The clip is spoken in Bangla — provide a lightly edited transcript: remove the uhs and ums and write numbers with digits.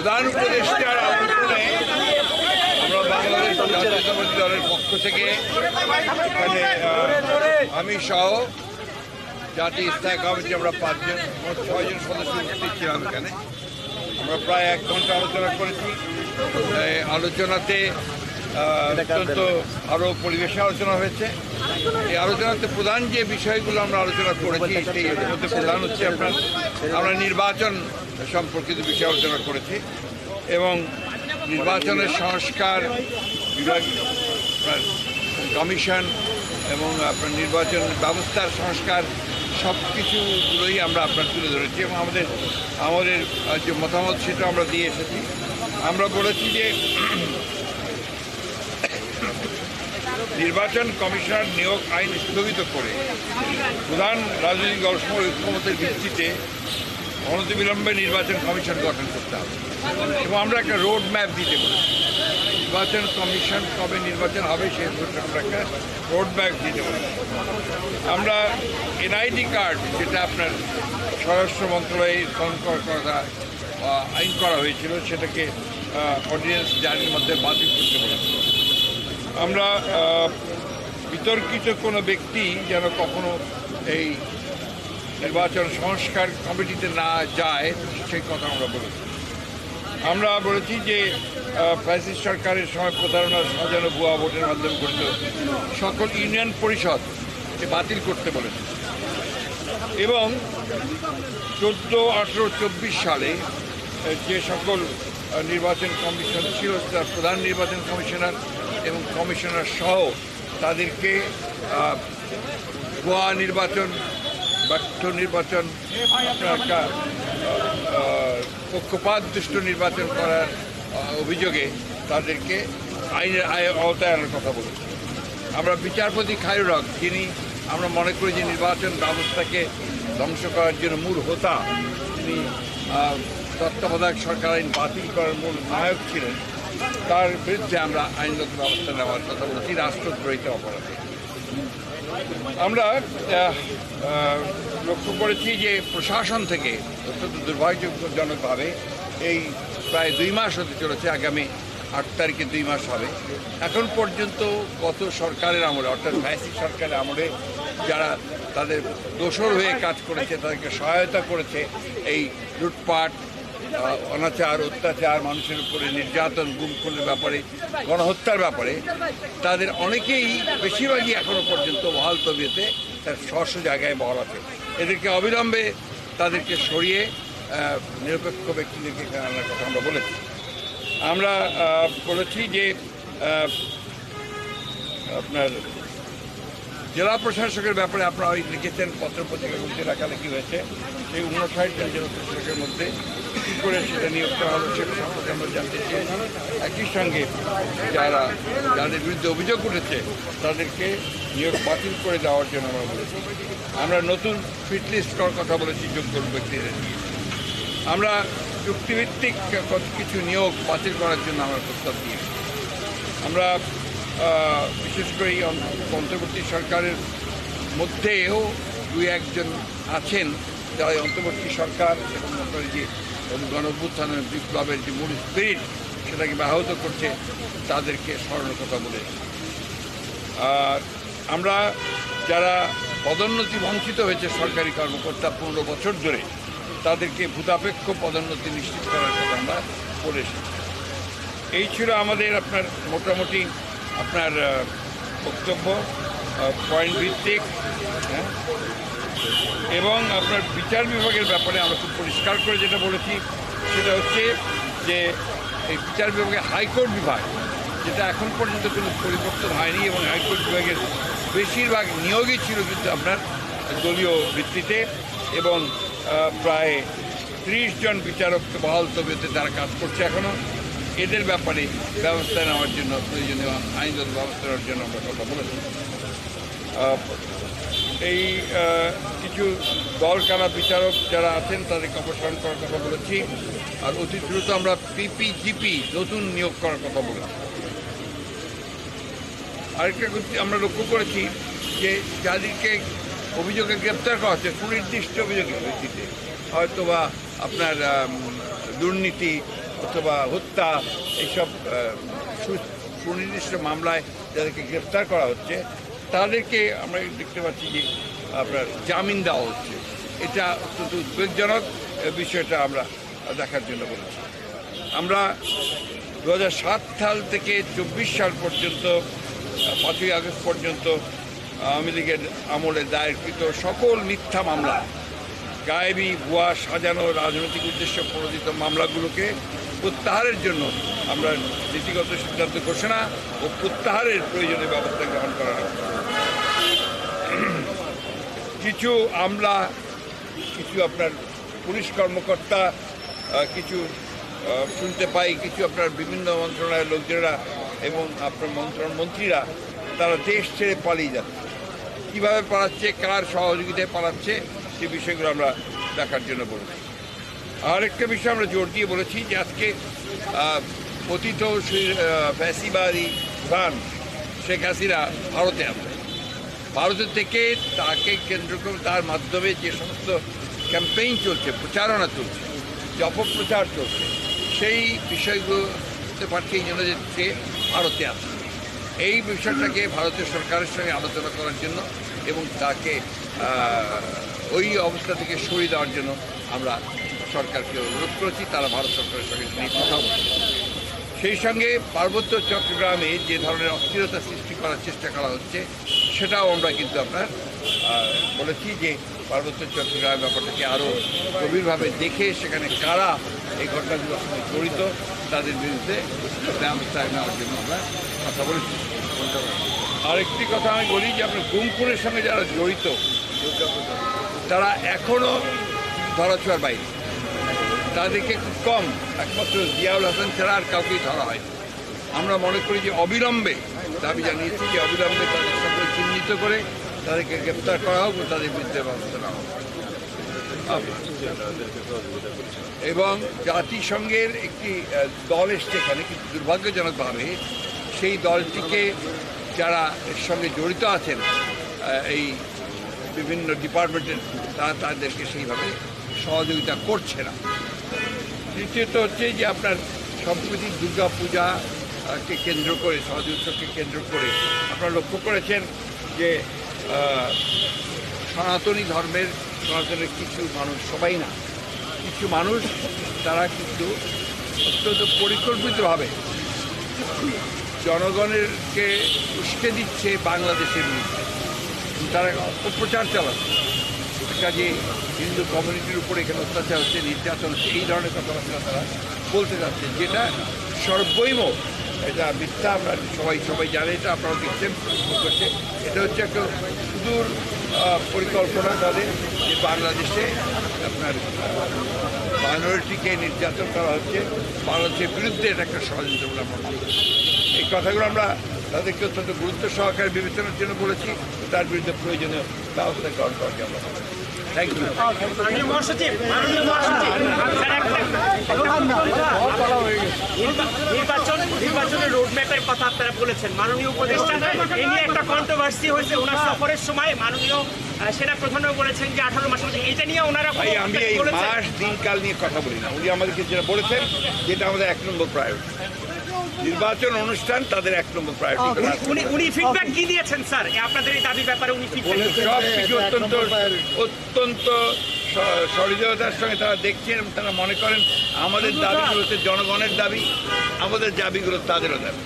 প্রধান উপদেষ্টার আলোচনায় আমরা বাংলাদেশ জাতীয়তাবাদী দলের পক্ষ থেকে এখানে আমি সহ জাতীয় স্থায়ী কমিটি আমরা 5 জন মোট 6 জন সদস্য উপস্থিত ছিলাম এখানে। আমরা প্রায় 1 ঘন্টা আলোচনা করেছি। আলোচনাতে অত্যন্ত আরও পরিবেশে আলোচনা হয়েছে। এই আলোচনাতে প্রধান যে বিষয়গুলো আমরা আলোচনা করেছি সেই মধ্যে প্রধান হচ্ছে আমরা নির্বাচন সম্পর্কিত বিষয়ে আলোচনা করেছি এবং নির্বাচনের সংস্কার বিভাগ কমিশন এবং আপনার নির্বাচন ব্যবস্থার সংস্কার সব কিছুগুলোই আমরা আপনার তুলে ধরেছি এবং আমাদের যে মতামত সেটা আমরা দিয়ে এসেছি। আমরা বলেছি যে নির্বাচন কমিশনার নিয়োগ আইন স্থগিত করে প্রধান রাজনৈতিক দলসমূহ ঐক্যমতের ভিত্তিতে অনতিবিলম্বে নির্বাচন কমিশন গঠন করতে হবে এবং আমরা একটা রোড ম্যাপ দিতে পারি। নির্বাচন কমিশন কবে নির্বাচন হবে সেই আমরা একটা রোড ম্যাপ দিতে পারি। আমরা এনআইডি কার্ড যেটা আপনার স্বরাষ্ট্র মন্ত্রণালয়ের কথা আইন করা হয়েছিল সেটাকে অর্ডিন্যান্স জারির মধ্যে বাতিল করতে বলেছি। আমরা বিতর্কিত কোনো ব্যক্তি যেন কখনো এই নির্বাচন সংস্কার কমিটিতে না যায় সেই কথা আমরা বলেছি। আমরা বলেছি যে ফ্যাসিস্ট সরকারের সময় প্রতারণার সাজানো ভুয়া ভোটের মাধ্যমে গঠিত সকল ইউনিয়ন পরিষদ বাতিল করতে বলেছি এবং 14, 18, 24 সালে যে সকল নির্বাচন কমিশন ছিল তার প্রধান নির্বাচন কমিশনার এবং কমিশনার সহ তাদেরকে ভুয়া নির্বাচন ব্যর্থ নির্বাচন একটা পক্ষপাতদুষ্ট নির্বাচন করার অভিযোগে তাদেরকে আইনের আওতায় আনার কথা বলেছি। আমরা বিচারপতি খায়রুল হক যিনি আমরা মনে করি যে নির্বাচন ব্যবস্থাকে ধ্বংস করার জন্য মূল হোতা, তিনি তত্ত্বাবধায়ক সরকার আইন বাতিল করার মূল নায়ক ছিলেন, তার বিরুদ্ধে আমরা আইনগত ব্যবস্থা নেওয়ার কথা বলছি রাষ্ট্রদ্রোহিতা অপরাধে। আমরা লক্ষ্য করেছি যে প্রশাসন থেকে অত্যন্ত দুর্ভাগ্যজনকভাবে এই প্রায় 2 মাস হতে চলেছে, আগামী 8 তারিখে 2 মাস হবে, এখন পর্যন্ত গত সরকারের আমলে অর্থাৎ ফ্যাসিস্ট সরকারের আমলে যারা তাদের দোসর হয়ে কাজ করেছে তাদেরকে সহায়তা করেছে এই লুটপাট, অনাচার, অত্যাচার, মানুষের উপরে নির্যাতন, গুম খুনের ব্যাপারে, গণহত্যার ব্যাপারে তাদের অনেকেই বেশিরভাগই এখনও পর্যন্ত বহাল তবিয়তে তার স্ব জায়গায় বহাল আছে। এদেরকে অবিলম্বে তাদেরকে সরিয়ে নিরপেক্ষ ব্যক্তিদেরকে আনার কথা আমরা বলেছি। আমরা বলেছি যে আপনার জেলা প্রশাসকের ব্যাপারে আপনারা লিখেছেন পত্রপত্রিকাগুলিতে লেখালেখি হয়েছে, সেই 59 জন জেলা প্রশাসকের মধ্যে কী করে সেটা নিয়োগ করা হলো সেটা সম্পর্কে আমরা জানতে চাই। একই সঙ্গে যাদের বিরুদ্ধে অভিযোগ উঠেছে তাদেরকে নিয়োগ বাতিল করে দেওয়ার জন্য আমরা বলেছি। আমরা নতুন ফিট লিস্ট করার কথা বলেছি যোগ্য ব্যক্তিদের নিয়ে। আমরা চুক্তিভিত্তিক কিছু নিয়োগ বাতিল করার জন্য আমরা প্রস্তাব দিয়েছি। আমরা বিশেষ করে এই অন্তর্বর্তী সরকারের মধ্যেও 2-1 জন আছেন যারা অন্তর্বর্তী সরকার এবং যে গণঅভ্যুত্থানের বিপ্লবের যে মূল স্পিরিট সেটাকে ব্যাহত করছে তাদেরকে স্মরণের কথা বলেছি। আর আমরা যারা পদোন্নতি বঞ্চিত হয়েছে সরকারি কর্মকর্তা 15 বছর ধরে তাদেরকে ভূতাপেক্ষ পদোন্নতি নিশ্চিত করার কথা আমরা বলে এসেছি। এই ছিল আমাদের আপনার মোটামুটি আপনার বক্তব্য পয়েন্ট ভিত্তিক, হ্যাঁ। এবং আপনার বিচার বিভাগের ব্যাপারে আমরা খুব পরিষ্কার করে যেটা বলেছি সেটা হচ্ছে যে এই বিচার বিভাগে হাইকোর্ট বিভাগ যেটা এখন পর্যন্ত কোনো পরিবর্তন হয়নি এবং হাইকোর্ট বিভাগের বেশিরভাগ নিয়োগই ছিল কিন্তু আপনার দলীয় ভিত্তিতে এবং প্রায় 30 জন বিচারককে বহাল তবিয়তে তারা কাজ করছে এখনও। এদের ব্যাপারে ব্যবস্থা নেওয়ার জন্য প্রয়োজনীয় আইনগত ব্যবস্থা নেওয়ার জন্য আমরা কথা বলেছি। এই কিছু দলকানা বিচারক যারা আছেন তাদেরকে অপসারণ করার কথা বলেছি। আর অতি দ্রুত আমরা পিপিজিপি নতুন নিয়োগ করার কথা বলেছি। আরেকটা আমরা লক্ষ্য করেছি যে যাদেরকে অভিযোগে গ্রেপ্তার করা হচ্ছে সুনির্দিষ্ট অভিযোগের ভিত্তিতে, হয়তো বা আপনার দুর্নীতি অথবা হত্যা এইসব সুনির্দিষ্ট মামলায় যাদেরকে গ্রেফতার করা হচ্ছে তাদেরকে আমরা দেখতে পাচ্ছি যে আপনার জামিন দেওয়া হচ্ছে। এটা অত্যন্ত উদ্বেগজনক বিষয়টা আমরা দেখার জন্য বলেছি। আমরা 2007 সাল থেকে 24 সাল পর্যন্ত 5ই আগস্ট পর্যন্ত আওয়ামী লীগের আমলে দায়েরকৃত সকল মিথ্যা মামলা, গায়েবী, ভুয়া, সাজানো, রাজনৈতিক উদ্দেশ্য প্রণোদিত মামলাগুলোকে প্রত্যাহারের জন্য আমরা নীতিগত সিদ্ধান্ত ঘোষণা ও প্রত্যাহারের প্রয়োজনীয় ব্যবস্থা গ্রহণ করা হবে। কিছু আমলা, কিছু আপনার পুলিশ কর্মকর্তা, কিছু শুনতে পাই কিছু আপনার বিভিন্ন মন্ত্রণালয়ের লোকজনেরা এবং আপনার মন্ত্রীরা তারা দেশ ছেড়ে পালিয়ে যাচ্ছে। কীভাবে পালাচ্ছে, কার সহযোগিতায় পালাচ্ছে, সে বিষয়গুলো আমরা দেখার জন্য বলেছি। আরেকটা বিষয় আমরা জোর দিয়ে বলেছি যে আজকে পতিত ফ্যাসিবাদী প্রধান শেখ হাসিনা ভারতে আসবে। ভারতের থেকে তাকে কেন্দ্র করে তার মাধ্যমে যে সমস্ত ক্যাম্পেইন চলছে, প্রচারণা চলছে, যে অপপ্রচার চলছে, সেই বিষয়গুলো হতে পারছে এই জন্য যে সে ভারতে আসছে। এই বিষয়টাকে ভারতের সরকারের সঙ্গে আলোচনা করার জন্য এবং তাকে ওই অবস্থা থেকে সরিয়ে দেওয়ার জন্য আমরা সরকারকে অনুরোধ করেছি। তারা ভারত সরকারের সঙ্গে নিয়ে কথা বলছে। সেই সঙ্গে পার্বত্য চট্টগ্রামে যে ধরনের অস্থিরতা সৃষ্টি করার চেষ্টা করা হচ্ছে সেটাও আমরা কিন্তু আপনার বলেছি যে পার্বত্য চট্টগ্রামের ব্যাপারটাকে আরও গভীরভাবে দেখে সেখানে কারা এই ঘটনাগুলোর সঙ্গে জড়িত তাদের বিরুদ্ধে ব্যবস্থা নেওয়ার জন্য আমরা কথা বলেছি। আরেকটি কথা আমি বলি যে আপনার গুম খুনের সঙ্গে যারা জড়িত তারা এখনও ধরাছোঁয়ার বাইরে, তাদেরকে খুব কম, একমাত্র জিয়াউল হাসান ছাড়া আর কাউকেই ধরা হয়নি। আমরা মনে করি যে অবিলম্বে দাবি জানিয়েছি যে অবিলম্বে তাদের সকলে চিহ্নিত করে তাদেরকে গ্রেপ্তার করা হোক ও তাদের বিরুদ্ধে ব্যবস্থা নেওয়া হোক। এবং জাতিসংঘের একটি দল এসছে এখানে, কিন্তু দুর্ভাগ্যজনকভাবে সেই দলটিকে যারা এর সঙ্গে জড়িত আছেন এই বিভিন্ন ডিপার্টমেন্টের, তারা তাদেরকে সেইভাবে সহযোগিতা করছে না। দ্বিতীয়ত হচ্ছে যে আপনার সম্প্রতি দুর্গা পূজাকে কেন্দ্র করে, সহজ উৎসবকে কেন্দ্র করে আপনারা লক্ষ্য করেছেন যে সনাতনী কিছু মানুষ, সবাই না, কিছু মানুষ তারা কিন্তু অত্যন্ত পরিকল্পিতভাবে জনগণেরকে উস্কে দিচ্ছে বাংলাদেশের বিরুদ্ধে। তারা অপপ্রচার চালাচ্ছে, কাজে হিন্দু কমিউনিটির উপরে এখানে অত্যাচার হচ্ছে, নির্যাতন হচ্ছে, এই ধরনের কথাবার্তা তারা বলতে যাচ্ছে, যেটা সর্বৈব এটা মিথ্যা। আমরা সবাই জানে, এটা আপনারা দেখছেন করছে। এটা হচ্ছে একটা সুদূর পরিকল্পনা তাদের যে বাংলাদেশে আপনার মাইনরিটিকে নির্যাতন করা হচ্ছে, বাংলাদেশের বিরুদ্ধে এটা একটা ষড়যন্ত্র বলে আমরা মনে করি। এই কথাগুলো আমরা তাদেরকে অত্যন্ত গুরুত্ব সহকারে বিবেচনার জন্য বলেছি, তার বিরুদ্ধে প্রয়োজনীয় ব্যবস্থা গ্রহণ করাকে আমরা থ্যাংক ইউ। নির্বাচনের রোডম্যাপের কথা আপনারা বলেছেন, মাননীয় উপদেষ্টা এই নিয়ে একটা কন্ট্রোভার্সি হয়েছে ওনার সফরের সময়। মাননীয় সেনা প্রধানও বলেছেন যে 18 মাসের মধ্যে, এটা নিয়ে ওনারা আমি এই মাস দিনকাল নিয়ে কথা বলি না। উনি আমাদেরকে যেটা বলেছেন যেটা আমাদের 1 নম্বর প্রায়োরিটি, নির্বাচন অনুষ্ঠান তাদের 1 নম্বর প্রায়োরিটি। উনি ফিডব্যাক কি দিয়েছেন স্যার আপনাদের এই দাবির ব্যাপারে? উনি সব কিছু অত্যন্ত সহৃদয়তার সঙ্গে তারা দেখছেন এবং তারা মনে করেন আমাদের দাবিগুলো হচ্ছে জনগণের দাবি, আমাদের দাবিগুলো তাদেরও দাবি।